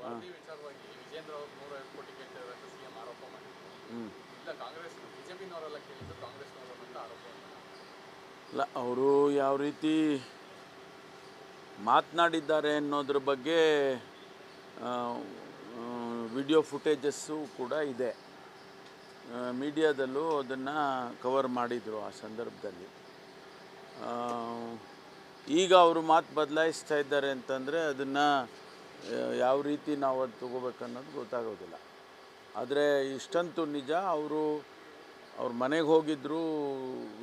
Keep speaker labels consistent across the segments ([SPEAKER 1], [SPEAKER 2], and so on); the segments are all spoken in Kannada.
[SPEAKER 1] ವರದಿ ವಿಚಾರವಾಗಿ ವಿಜೇಂದ್ರ ಅವರು 150 ಕೋಟಿ ಕೇಳ್ತಿದ್ದಾರೆ ಅಂತ ಸಿಎಂ ಆರೋಪ ಮಾಡಿದ್ರು. ಇಲ್ಲ ಕಾಂಗ್ರೆಸ್ ಬಿಜೆಪಿನವರೆಲ್ಲ ಕೇಳಿದ್ದು ಕಾಂಗ್ರೆಸ್ನವರು ಅಂತ ಆರೋಪ
[SPEAKER 2] ಇಲ್ಲ. ಅವರು ಯಾವ ರೀತಿ ಮಾತನಾಡಿದ್ದಾರೆ ಅನ್ನೋದ್ರ ಬಗ್ಗೆ ವಿಡಿಯೋ ಫುಟೇಜಸ್ಸು ಕೂಡ ಇದೆ. ಮೀಡಿಯಾದಲ್ಲೂ ಅದನ್ನು ಕವರ್ ಮಾಡಿದರು ಆ ಸಂದರ್ಭದಲ್ಲಿ. ಈಗ ಅವರು ಮಾತು ಬದಲಾಯಿಸ್ತಾ ಇದ್ದಾರೆ ಅಂತಂದರೆ ಅದನ್ನು ಯಾವ ರೀತಿ ನಾವು ಅದು ತೊಗೋಬೇಕನ್ನೋದು ಗೊತ್ತಾಗೋದಿಲ್ಲ. ಆದರೆ ಇಷ್ಟಂತೂ ನಿಜ, ಅವ್ರ ಮನೆಗೆ ಹೋಗಿದ್ದರು,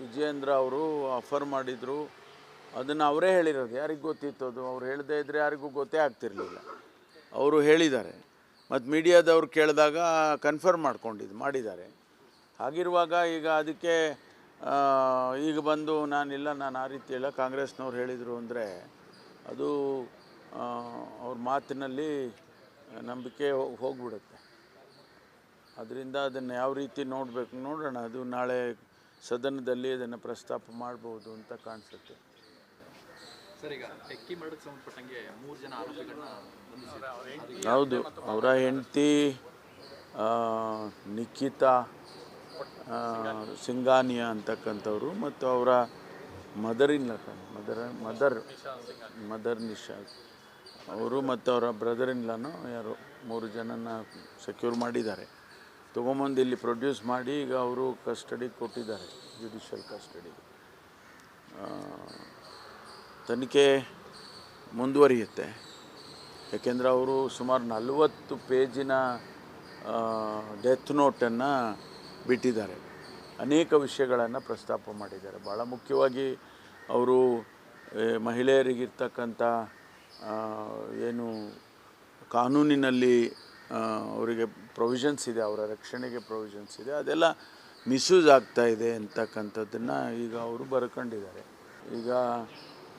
[SPEAKER 2] ವಿಜಯೇಂದ್ರ ಅವರು ಆಫರ್ ಮಾಡಿದರು. ಅದನ್ನು ಅವರೇ ಹೇಳಿರೋದು. ಯಾರಿಗೆ ಗೊತ್ತಿತ್ತು ಅದು? ಅವ್ರು ಹೇಳದೇ ಇದ್ದರೆ ಯಾರಿಗೂ ಗೊತ್ತೇ ಆಗ್ತಿರಲಿಲ್ಲ. ಅವರು ಹೇಳಿದ್ದಾರೆ. ಮತ್ತು ಮೀಡಿಯಾದವ್ರು ಕೇಳಿದಾಗ ಕನ್ಫರ್ಮ್ ಮಾಡಿದ್ದಾರೆ. ಹಾಗಿರುವಾಗ ಈಗ ಅದಕ್ಕೆ ಈಗ ಬಂದು ನಾನು ಆ ರೀತಿ ಇಲ್ಲ, ಕಾಂಗ್ರೆಸ್ನವ್ರು ಹೇಳಿದರು ಅಂದರೆ ಅದು ಅವ್ರ ಮಾತಿನಲ್ಲಿ ನಂಬಿಕೆ ಹೋಗಿಬಿಡುತ್ತೆ. ಅದರಿಂದ ಅದನ್ನು ಯಾವ ರೀತಿ ನೋಡೋಣ. ಅದು ನಾಳೆ ಸದನದಲ್ಲಿ ಅದನ್ನು ಪ್ರಸ್ತಾಪ ಮಾಡ್ಬೋದು ಅಂತ ಕಾಣಿಸುತ್ತೆ.
[SPEAKER 1] ಸರ್, ಈಗ ಟೆಕ್ಕಿ ಮರಡಕ್ಕೆ ಸಂಬಂಧಪಟ್ಟಂಗೆ 3 ಜನ ಆರೋಪಿಗಳನ್ನ ಬಂಧಿಸಿದ್ದಾರೆ.
[SPEAKER 2] ಹೌದು, ಅವರ ಹೆಂಡತಿ ನಿಖಿತಾ ಸಿಂಘಾನಿಯಾ ಅಂತಕ್ಕಂಥವ್ರು ಮತ್ತು ಅವರ ಮದರ್ ನಿಶಾ ಅವರು ಮತ್ತು ಅವರ ಬ್ರದರ್ ಇನ್ಲಾನು ಯಾರು 3 ಜನನ ಸೆಕ್ಯೂರ್ ಮಾಡಿದ್ದಾರೆ. ತೊಗೊಂಬಂದು ಇಲ್ಲಿ ಪ್ರೊಡ್ಯೂಸ್ ಮಾಡಿ ಈಗ ಅವರು ಕಸ್ಟಡಿಗೆ ಕೊಟ್ಟಿದ್ದಾರೆ, ಜುಡಿಷಿಯಲ್ ಕಸ್ಟಡಿಗೆ. ತನಿಖೆ ಮುಂದುವರಿಯುತ್ತೆ. ಯಾಕೆಂದರೆ ಅವರು ಸುಮಾರು 40 ಪೇಜಿನ ಡೆತ್ ನೋಟನ್ನು ಬಿಟ್ಟಿದ್ದಾರೆ. ಅನೇಕ ವಿಷಯಗಳನ್ನು ಪ್ರಸ್ತಾಪ ಮಾಡಿದ್ದಾರೆ. ಭಾಳ ಮುಖ್ಯವಾಗಿ ಅವರು ಮಹಿಳೆಯರಿಗಿರ್ತಕ್ಕಂಥ ಏನು ಕಾನೂನಿನಲ್ಲಿ ಅವರಿಗೆ ಪ್ರೊವಿಷನ್ಸ್ ಇದೆ, ಅವರ ರಕ್ಷಣೆಗೆ ಪ್ರೊವಿಷನ್ಸ್ ಇದೆ, ಅದೆಲ್ಲ ಮಿಸ್ಯೂಸ್ ಆಗ್ತಾಯಿದೆ ಅಂತಕ್ಕಂಥದ್ದನ್ನು ಈಗ ಅವರು ಬರ್ಕೊಂಡಿದ್ದಾರೆ. ಈಗ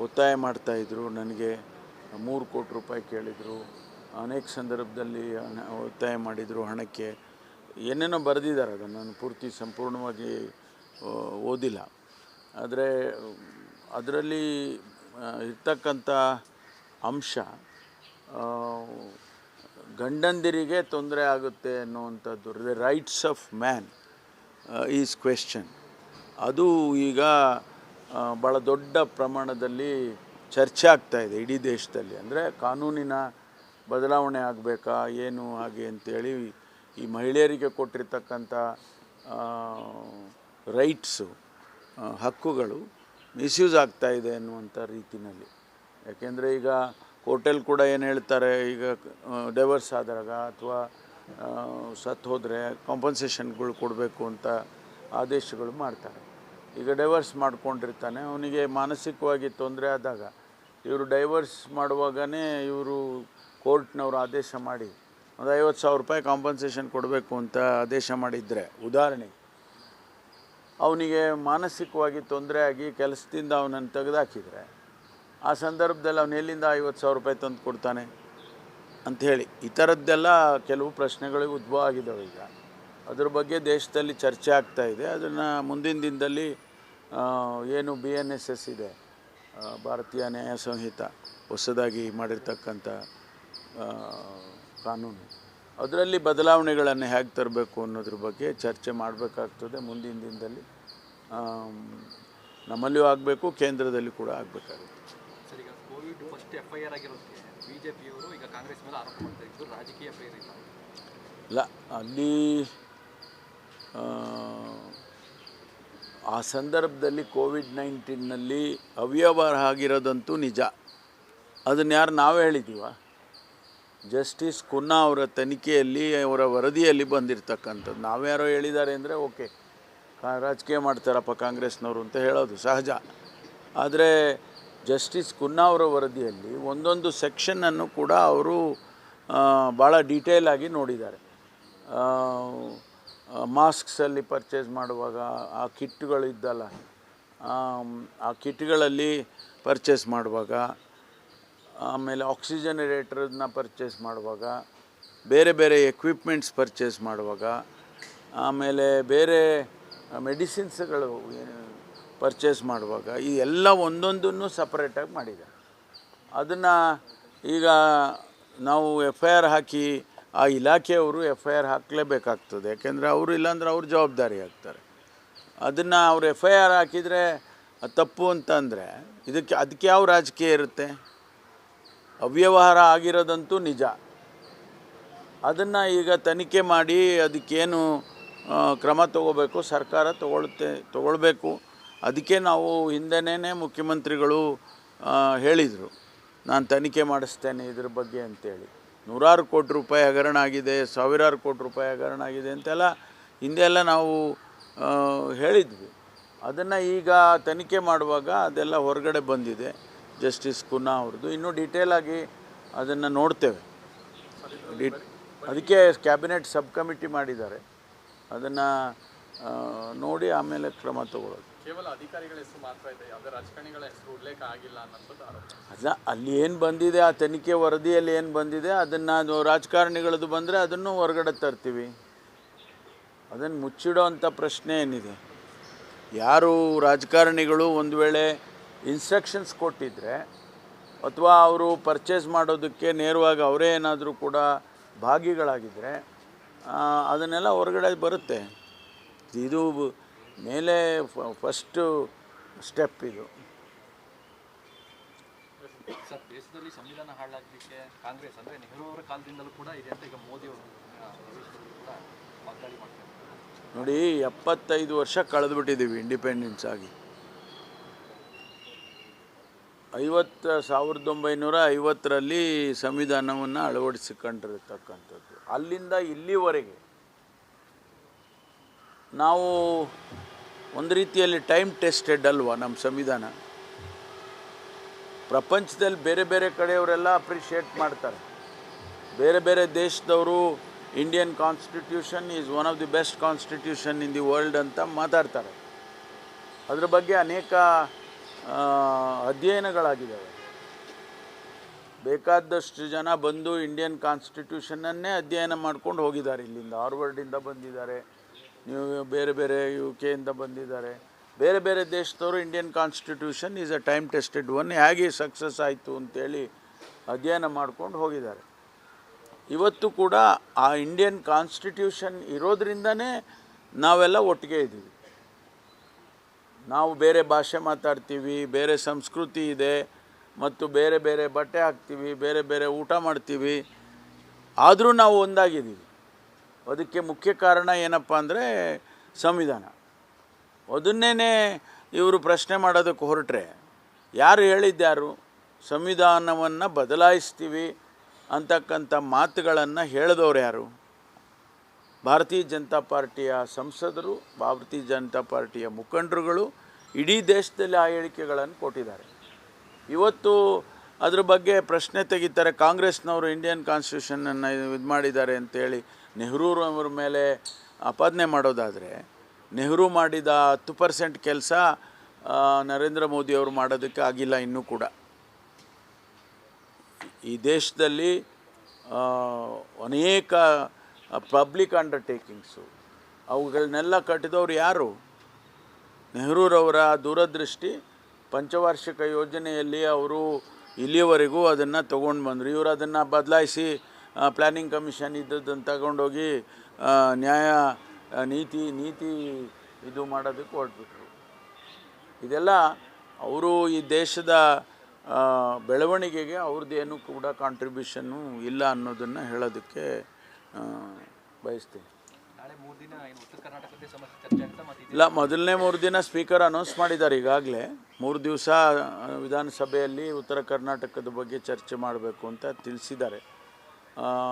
[SPEAKER 2] ಒತ್ತಾಯ ಮಾಡ್ತಾಯಿದ್ರು, ನನಗೆ 3 ಕೋಟಿ ರೂಪಾಯಿ ಕೇಳಿದರು, ಅನೇಕ ಸಂದರ್ಭದಲ್ಲಿ ಒತ್ತಾಯ ಮಾಡಿದರು ಹಣಕ್ಕೆ, ಏನೇನೋ ಬರೆದಿದ್ದಾರೆ. ಅದನ್ನು ನಾನು ಸಂಪೂರ್ಣವಾಗಿ ಓದಿಲ್ಲ. ಆದರೆ ಅದರಲ್ಲಿ ಇರ್ತಕ್ಕಂಥ ಅಂಶ ಗಂಡಂದಿರಿಗೆ ತೊಂದರೆ ಆಗುತ್ತೆ ಅನ್ನುವಂಥದ್ದು, the rights of man is question. ಅದು ಈಗ ಭಾಳ ದೊಡ್ಡ ಪ್ರಮಾಣದಲ್ಲಿ ಚರ್ಚೆ ಆಗ್ತಾಯಿದೆ ಇಡೀ ದೇಶದಲ್ಲಿ. ಅಂದರೆ ಕಾನೂನಿನ ಬದಲಾವಣೆ ಆಗಬೇಕಾ ಏನು ಹಾಗೆ ಅಂತೇಳಿ ಈ ಮಹಿಳೆಯರಿಗೆ ಕೊಟ್ಟಿರ್ತಕ್ಕಂಥ ರೈಟ್ಸು, ಹಕ್ಕುಗಳು ಮಿಸ್ಯೂಸ್ ಆಗ್ತಾಯಿದೆ ಅನ್ನುವಂಥ ರೀತಿಯಲ್ಲಿ. ಯಾಕೆಂದರೆ ಈಗ ಕೋರ್ಟಲ್ಲಿ ಕೂಡ ಏನು ಹೇಳ್ತಾರೆ, ಈಗ ಡೈವರ್ಸ್ ಆದಾಗ ಅಥವಾ ಸತ್ತು ಹೋದರೆ ಕಾಂಪನ್ಸೇಷನ್ಗಳು ಕೊಡಬೇಕು ಅಂತ ಆದೇಶಗಳು ಮಾಡ್ತಾರೆ. ಈಗ ಡೈವರ್ಸ್ ಮಾಡ್ಕೊಂಡಿರ್ತಾನೆ, ಅವನಿಗೆ ಮಾನಸಿಕವಾಗಿ ತೊಂದರೆ ಆದಾಗ ಇವರು ಡೈವರ್ಸ್ ಮಾಡುವಾಗಲೇ ಇವರು ಕೋರ್ಟ್ನವರು ಆದೇಶ ಮಾಡಿ ಒಂದು 50,000 ರೂಪಾಯಿ ಕಾಂಪನ್ಸೇಷನ್ ಕೊಡಬೇಕು ಅಂತ ಆದೇಶ ಮಾಡಿದರೆ, ಉದಾಹರಣೆಗೆ ಅವನಿಗೆ ಮಾನಸಿಕವಾಗಿ ತೊಂದರೆ ಆಗಿ ಕೆಲಸದಿಂದ ಅವನನ್ನು ತೆಗೆದುಹಾಕಿದರೆ, ಆ ಸಂದರ್ಭದಲ್ಲಿ ಅವನು ಎಲ್ಲಿಂದ 50,000 ರೂಪಾಯಿ ತಂದು ಕೊಡ್ತಾನೆ ಅಂಥೇಳಿ ಈ ಥರದ್ದೆಲ್ಲ ಕೆಲವು ಪ್ರಶ್ನೆಗಳಿಗೆ ಉದ್ಭವ ಆಗಿದ್ದಾವೆ. ಈಗ ಅದ್ರ ಬಗ್ಗೆ ದೇಶದಲ್ಲಿ ಚರ್ಚೆ ಆಗ್ತಾಯಿದೆ. ಅದನ್ನು ಮುಂದಿನ ದಿನದಲ್ಲಿ ಏನು BNSS ಇದೆ, ಭಾರತೀಯ ನ್ಯಾಯ ಸಂಹಿತ, ಹೊಸದಾಗಿ ಮಾಡಿರ್ತಕ್ಕಂಥ ಕಾನೂನು, ಅದರಲ್ಲಿ ಬದಲಾವಣೆಗಳನ್ನು ಹೇಗೆ ತರಬೇಕು ಅನ್ನೋದ್ರ ಬಗ್ಗೆ ಚರ್ಚೆ ಮಾಡಬೇಕಾಗ್ತದೆ. ಮುಂದಿನ ದಿನದಲ್ಲಿ ನಮ್ಮಲ್ಲಿಯೂ ಆಗಬೇಕು, ಕೇಂದ್ರದಲ್ಲಿ ಕೂಡ ಆಗಬೇಕಾಗುತ್ತೆ.
[SPEAKER 1] ಸರ್, ಈಗ ಕೋವಿಡ್ ಫಸ್ಟ್ FIR ಆಗಿರೋದಕ್ಕೆ BJPಯವರು ಈಗ ಕಾಂಗ್ರೆಸ್ ಮೇಲೆ ಆರೋಪ ಮಾಡ್ತಾ ಇದ್ದು ರಾಜಕೀಯ ಪ್ರೇರಿತ
[SPEAKER 2] ಇಲ್ಲ. ಅಲ್ಲಿ ಆ ಸಂದರ್ಭದಲ್ಲಿ ಕೋವಿಡ್-19ನಲ್ಲಿ ಅವ್ಯವಹಾರ ಆಗಿರೋದಂತೂ ನಿಜ. ಅದನ್ನು ಯಾರು ನಾವೇ ಹೇಳಿದ್ದೀವ? ಜಸ್ಟಿಸ್ ಕುನ್ನಾ ಅವರ ತನಿಖೆಯಲ್ಲಿ, ಅವರ ವರದಿಯಲ್ಲಿ ಬಂದಿರತಕ್ಕಂಥದ್ದು. ನಾವ್ಯಾರೋ ಹೇಳಿದ್ದಾರೆ ಅಂದರೆ ಓಕೆ, ರಾಜಕೀಯ ಮಾಡ್ತಾರಪ್ಪ ಕಾಂಗ್ರೆಸ್ನವರು ಅಂತ ಹೇಳೋದು ಸಹಜ. ಆದರೆ ಜಸ್ಟಿಸ್ ಕುನ್ನಾ ಅವರ ವರದಿಯಲ್ಲಿ ಒಂದೊಂದು ಸೆಕ್ಷನನ್ನು ಕೂಡ ಅವರು ಭಾಳ ಡೀಟೇಲ್ ಆಗಿ ನೋಡಿದ್ದಾರೆ. ಮಾಸ್ಕ್ಸಲ್ಲಿ ಪರ್ಚೇಸ್ ಮಾಡುವಾಗ ಆ ಕಿಟ್ಗಳು ಇದ್ದಲ್ಲ, ಆ ಕಿಟ್ಗಳಲ್ಲಿ ಪರ್ಚೇಸ್ ಮಾಡುವಾಗ, ಆಮೇಲೆ ಆಕ್ಸಿಜನರೇಟರ್ನ ಪರ್ಚೇಸ್ ಮಾಡುವಾಗ, ಬೇರೆ ಬೇರೆ ಎಕ್ವಿಪ್ಮೆಂಟ್ಸ್ ಪರ್ಚೇಸ್ ಮಾಡುವಾಗ, ಆಮೇಲೆ ಬೇರೆ ಮೆಡಿಸಿನ್ಸ್ಗಳು ಪರ್ಚೇಸ್ ಮಾಡುವಾಗ, ಈ ಎಲ್ಲ ಒಂದೊಂದನ್ನು ಸಪ್ರೇಟಾಗಿ ಮಾಡಿದ್ದಾರೆ. ಅದನ್ನು ಈಗ ನಾವು FIR ಹಾಕಿ ಆ ಇಲಾಖೆಯವರು FIR ಹಾಕಲೇಬೇಕಾಗ್ತದೆ. ಯಾಕೆಂದರೆ ಅವರು ಇಲ್ಲಾಂದ್ರೆ ಅವ್ರ ಜವಾಬ್ದಾರಿ ಆಗ್ತಾರೆ. ಅದನ್ನು ಅವ್ರು FIR ಹಾಕಿದರೆ ತಪ್ಪು ಅಂತಂದರೆ ಅದಕ್ಕೆ ಯಾವ ರಾಜಕೀಯ ಇರುತ್ತೆ? ಅವ್ಯವಹಾರ ಆಗಿರೋದಂತೂ ನಿಜ. ಅದನ್ನು ಈಗ ತನಿಖೆ ಮಾಡಿ ಅದಕ್ಕೇನು ಕ್ರಮ ತಗೋಬೇಕು ಸರ್ಕಾರ ತಗೊಳ್ಬೇಕು. ಅದಕ್ಕೆ ನಾವು ಹಿಂದೆನೇ ಮುಖ್ಯಮಂತ್ರಿಗಳು ಹೇಳಿದರು, ನಾನು ತನಿಖೆ ಮಾಡಿಸ್ತೇನೆ ಇದ್ರ ಬಗ್ಗೆ ಅಂತೇಳಿ. ನೂರಾರು ಕೋಟಿ ರೂಪಾಯಿ ಹಗರಣ ಆಗಿದೆ, ಸಾವಿರಾರು ಕೋಟಿ ರೂಪಾಯಿ ಹಗರಣ ಆಗಿದೆ ಅಂತೆಲ್ಲ ಹಿಂದೆಲ್ಲ ನಾವು ಹೇಳಿದ್ವಿ. ಅದನ್ನು ಈಗ ತನಿಖೆ ಮಾಡುವಾಗ ಅದೆಲ್ಲ ಹೊರಗಡೆ ಬಂದಿದೆ. ಜಸ್ಟಿಸ್ ಕುನ್ನಾ ಅವ್ರದ್ದು ಇನ್ನೂ ಡೀಟೇಲಾಗಿ ಅದನ್ನು ನೋಡ್ತೇವೆ. ಅದಕ್ಕೆ ಕ್ಯಾಬಿನೆಟ್ ಸಬ್ ಕಮಿಟಿ ಮಾಡಿದ್ದಾರೆ. ಅದನ್ನು ನೋಡಿ ಆಮೇಲೆ ಕ್ರಮ ತಗೊಳ್ಳೋದು.
[SPEAKER 1] ಕೇವಲ ಅಧಿಕಾರಿಗಳ ಹೆಸರು ಮಾತ್ರ ಇದೆ, ಯಾವುದೇ ರಾಜಕಾರಣಿಗಳ ಹೆಸರು ಉಲ್ಲೇಖ ಆಗಿಲ್ಲ ಅನ್ನೋದು ಆರೋಪ.
[SPEAKER 2] ಅಲ್ಲ, ಅಲ್ಲಿ ಏನು ಬಂದಿದೆ ಆ ತನಿಖೆ ವರದಿಯಲ್ಲಿ ಏನು ಬಂದಿದೆ ಅದನ್ನು ರಾಜಕಾರಣಿಗಳದ್ದು ಬಂದರೆ ಅದನ್ನು ಹೊರಗಡೆ ತರ್ತೀವಿ. ಅದನ್ನು ಮುಚ್ಚಿಡೋ ಅಂಥ ಪ್ರಶ್ನೆ ಏನಿದೆ? ಯಾರು ರಾಜಕಾರಣಿಗಳು ಒಂದು ವೇಳೆ ಇನ್ಸ್ಟ್ರಕ್ಷನ್ಸ್ ಕೊಟ್ಟಿದ್ದರೆ ಅಥವಾ ಅವರು ಪರ್ಚೇಸ್ ಮಾಡೋದಕ್ಕೆ ನೇರವಾಗಿ ಅವರೇ ಏನಾದರೂ ಕೂಡ ಭಾಗಿಗಳಾಗಿದ್ದರೆ ಅದನ್ನೆಲ್ಲ ಹೊರಗಡೆ ಬರುತ್ತೆ. ಇದು ಮೇಲೆ ಫಸ್ಟು ಸ್ಟೆಪ್ ಇದು.
[SPEAKER 1] ಸರ್, ದೇಶದಲ್ಲಿ ಸಂವಿಧಾನ ಹಾಳಾಗಲಿಕ್ಕೆ ಕಾಂಗ್ರೆಸ್ ಅಂದರೆ ನೆಹರು ಅವರ ಕಾಲದಿಂದಲೂ ಕೂಡ ಇದೆ ಅಂತ ಈಗ ಮೋದಿ ಅವರು ಕೂಡ ವಾಗ್ದಾಳಿ ಮಾಡ್ತಾರೆ.
[SPEAKER 2] ನೋಡಿ, 75 ವರ್ಷ ಕಳೆದುಬಿಟ್ಟಿದ್ದೀವಿ ಇಂಡಿಪೆಂಡೆನ್ಸ್ ಆಗಿ. 1950ರಲ್ಲಿ ಸಂವಿಧಾನವನ್ನು ಅಳವಡಿಸಿಕೊಂಡಿರತಕ್ಕಂಥದ್ದು. ಅಲ್ಲಿಂದ ಇಲ್ಲಿವರೆಗೆ ನಾವು ಒಂದು ರೀತಿಯಲ್ಲಿ ಟೈಮ್ ಟೆಸ್ಟೆಡ್ ಅಲ್ವಾ ನಮ್ಮ ಸಂವಿಧಾನ? ಪ್ರಪಂಚದಲ್ಲಿ ಬೇರೆ ಬೇರೆ ಕಡೆಯವರೆಲ್ಲ ಅಪ್ರಿಷಿಯೇಟ್ ಮಾಡ್ತಾರೆ. ಬೇರೆ ಬೇರೆ ದೇಶದವರು Indian constitution is one of the best constitution in the world ಅಂತ ಮಾತಾಡ್ತಾರೆ. ಅದ್ರ ಬಗ್ಗೆ ಅನೇಕ ಅಧ್ಯಯನಗಳಾಗಿದ್ದಾವೆ. ಬೇಕಾದಷ್ಟು ಜನ ಬಂದು ಇಂಡಿಯನ್ ಕಾನ್ಸ್ಟಿಟ್ಯೂಷನನ್ನೇ ಅಧ್ಯಯನ ಮಾಡ್ಕೊಂಡು ಹೋಗಿದ್ದಾರೆ. ಇಲ್ಲಿಂದ ಹಾರ್ವರ್ಡಿಂದ ಬಂದಿದ್ದಾರೆ, ಬೇರೆ ಬೇರೆ UK ಇಂದ ಬಂದಿದ್ದಾರೆ. ಬೇರೆ ಬೇರೆ ದೇಶದವರು Indian constitution is a time tested one, ಹೇಗೆ ಸಕ್ಸಸ್ ಆಯಿತು ಅಂತೇಳಿ ಅಧ್ಯಯನ ಮಾಡ್ಕೊಂಡು ಹೋಗಿದ್ದಾರೆ. ಇವತ್ತು ಕೂಡ ಆ ಇಂಡಿಯನ್ ಕಾನ್ಸ್ಟಿಟ್ಯೂಷನ್ ಇರೋದ್ರಿಂದನೇ ನಾವೆಲ್ಲ ಒಟ್ಟಿಗೆ ಇದ್ದೀವಿ. ನಾವು ಬೇರೆ ಭಾಷೆ ಮಾತಾಡ್ತೀವಿ, ಬೇರೆ ಸಂಸ್ಕೃತಿ ಇದೆ, ಮತ್ತು ಬೇರೆ ಬೇರೆ ಬಟ್ಟೆ ಹಾಕ್ತೀವಿ, ಬೇರೆ ಬೇರೆ ಊಟ ಮಾಡ್ತೀವಿ, ಆದರೂ ನಾವು ಒಂದಾಗಿದ್ದೀವಿ. ಅದಕ್ಕೆ ಮುಖ್ಯ ಕಾರಣ ಏನಪ್ಪ ಅಂದರೆ ಸಂವಿಧಾನ. ಅದನ್ನೇ ಇವರು ಪ್ರಶ್ನೆ ಮಾಡೋದಕ್ಕೆ ಹೊರಟ್ರೆ ಯಾರು ಹೇಳಿದ್ಯಾರು? ಸಂವಿಧಾನವನ್ನು ಬದಲಾಯಿಸ್ತೀವಿ ಅಂತಕ್ಕಂಥ ಮಾತುಗಳನ್ನು ಹೇಳಿದವರು ಯಾರು? ಭಾರತೀಯ ಜನತಾ ಪಾರ್ಟಿಯ ಸಂಸದರು, ಭಾರತೀಯ ಜನತಾ ಪಾರ್ಟಿಯ ಮುಖಂಡರುಗಳು ಇಡೀ ದೇಶದಲ್ಲಿ ಆ ಹೇಳಿಕೆಗಳನ್ನು ಕೊಟ್ಟಿದ್ದಾರೆ. ಇವತ್ತು ಅದ್ರ ಬಗ್ಗೆ ಪ್ರಶ್ನೆ ತೆಗಿತಾರೆ. ಕಾಂಗ್ರೆಸ್ನವರು ಇಂಡಿಯನ್ ಕಾನ್ಸ್ಟಿಟ್ಯೂಷನನ್ನು ಇದು ಮಾಡಿದ್ದಾರೆ ಅಂತೇಳಿ ನೆಹರು ಅವರ ಮೇಲೆ ಆಪಾದನೆ ಮಾಡೋದಾದರೆ, ನೆಹರು ಮಾಡಿದ 10% ಕೆಲಸ ನರೇಂದ್ರ ಮೋದಿಯವರು ಮಾಡೋದಕ್ಕೆ ಆಗಿಲ್ಲ ಇನ್ನೂ ಕೂಡ. ಈ ದೇಶದಲ್ಲಿ ಅನೇಕ ಪಬ್ಲಿಕ್ ಅಂಡರ್ಟೇಕಿಂಗ್ಸು ಅವುಗಳನ್ನೆಲ್ಲ ಕಟ್ಟಿದವರು ಯಾರು? ನೆಹರೂರವರ ದೂರದೃಷ್ಟಿ. ಪಂಚವಾರ್ಷಿಕ ಯೋಜನೆಯಲ್ಲಿ ಅವರು ಇಲ್ಲಿಯವರೆಗೂ ಅದನ್ನು ತೊಗೊಂಡು ಬಂದರು. ಇವರು ಅದನ್ನು ಬದಲಾಯಿಸಿ ಪ್ಲ್ಯಾನಿಂಗ್ ಕಮಿಷನ್ ಇದ್ದದ್ದನ್ನು ತಗೊಂಡೋಗಿ ನೀತಿ ಇದು ಮಾಡೋದಕ್ಕೆ ಹೊರಟ್ಬಿಟ್ರು. ಇದೆಲ್ಲ ಅವರು ಈ ದೇಶದ ಬೆಳವಣಿಗೆಗೆ ಅವ್ರದ್ದೇನು ಕೂಡ ಕಾಂಟ್ರಿಬ್ಯೂಷನ್ನು ಇಲ್ಲ ಅನ್ನೋದನ್ನು ಹೇಳೋದಕ್ಕೆ ಬಯಸ್ತೀನಿ. ಇಲ್ಲ, ಮೊದಲನೇ 3 ದಿನ ಸ್ಪೀಕರ್ ಅನೌನ್ಸ್ ಮಾಡಿದ್ದಾರೆ. ಈಗಾಗಲೇ 3 ದಿವಸ ವಿಧಾನಸಭೆಯಲ್ಲಿ ಉತ್ತರ ಕರ್ನಾಟಕದ ಬಗ್ಗೆ ಚರ್ಚೆ ಮಾಡಬೇಕು ಅಂತ ತಿಳಿಸಿದ್ದಾರೆ.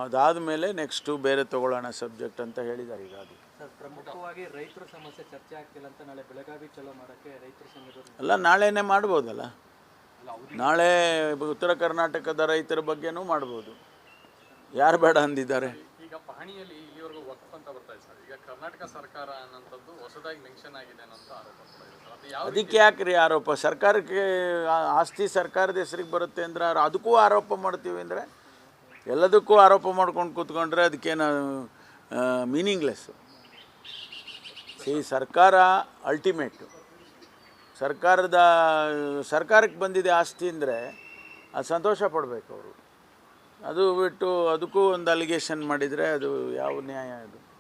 [SPEAKER 2] ಅದಾದ ಮೇಲೆ ನೆಕ್ಸ್ಟು ಬೇರೆ ತಗೊಳ್ಳೋಣ ಸಬ್ಜೆಕ್ಟ್ ಅಂತ ಹೇಳಿದ್ದಾರೆ. ಈಗಾಗಲೇ
[SPEAKER 1] ಪ್ರಮುಖವಾಗಿ ರೈತರ ಸಮಸ್ಯೆ ಚರ್ಚೆ ಆಗ್ತಿಲ್ಲ ಅಂತ ನಾಳೆ ಬೆಳಗಾವಿ ಚಲೋ ಮಾಡೋಕ್ಕೆ ರೈತರ ಸಂಘದವರು
[SPEAKER 2] ಅಲ್ಲ, ನಾಳೆನೇ ಮಾಡ್ಬೋದಲ್ಲ. ನಾಳೆ ಉತ್ತರ ಕರ್ನಾಟಕದ ರೈತರ ಬಗ್ಗೆನೂ ಮಾಡ್ಬೋದು. ಯಾರು ಬೇಡ ಅಂದಿದ್ದಾರೆ?
[SPEAKER 1] ಈಗ ಪಹಣಿಯಲ್ಲಿ ಇಲ್ಲಿವರೆಗೂ ವಕ್ಫ್ ಅಂತ ಬರ್ತಾ ಇದೆ ಸರ್. ಈಗ ಕರ್ನಾಟಕ ಸರ್ಕಾರ ಅನ್ನೋಂಥದ್ದು ಹೊಸದಾಗಿ ಮೆನ್ಷನ್ ಆಗಿದೆ ಅನ್ನೋಂಥ ಆರೋಪ ಕೂಡ ಇದೆ ಸರ್.
[SPEAKER 2] ಅದಕ್ಕೆ ಯಾಕ್ರಿ ಆರೋಪ? ಸರ್ಕಾರಕ್ಕೆ ಆಸ್ತಿ ಸರ್ಕಾರದ ಹೆಸರಿಗೆ ಬರುತ್ತೆ ಅಂದ್ರೆ ಅದಕ್ಕೂ ಆರೋಪ ಮಾಡ್ತೀವಿ ಅಂದರೆ, ಎಲ್ಲದಕ್ಕೂ ಆರೋಪ ಮಾಡ್ಕೊಂಡು ಕೂತ್ಕೊಂಡ್ರೆ ಅದಕ್ಕೇನು ಮೀನಿಂಗ್ಲೆಸ್ಸು. ಸರ್ಕಾರ ಅಲ್ಟಿಮೇಟು. ಸರ್ಕಾರಕ್ಕೆ ಬಂದಿದೆ ಆಸ್ತಿ ಅಂದರೆ ಅದು ಸಂತೋಷ ಪಡಬೇಕು ಅವರು. ಅದು ಬಿಟ್ಟು ಅದಕ್ಕೂ ಒಂದು ಅಲಿಗೇಷನ್ ಮಾಡಿದರೆ ಅದು ಯಾವ ನ್ಯಾಯ ಅದು?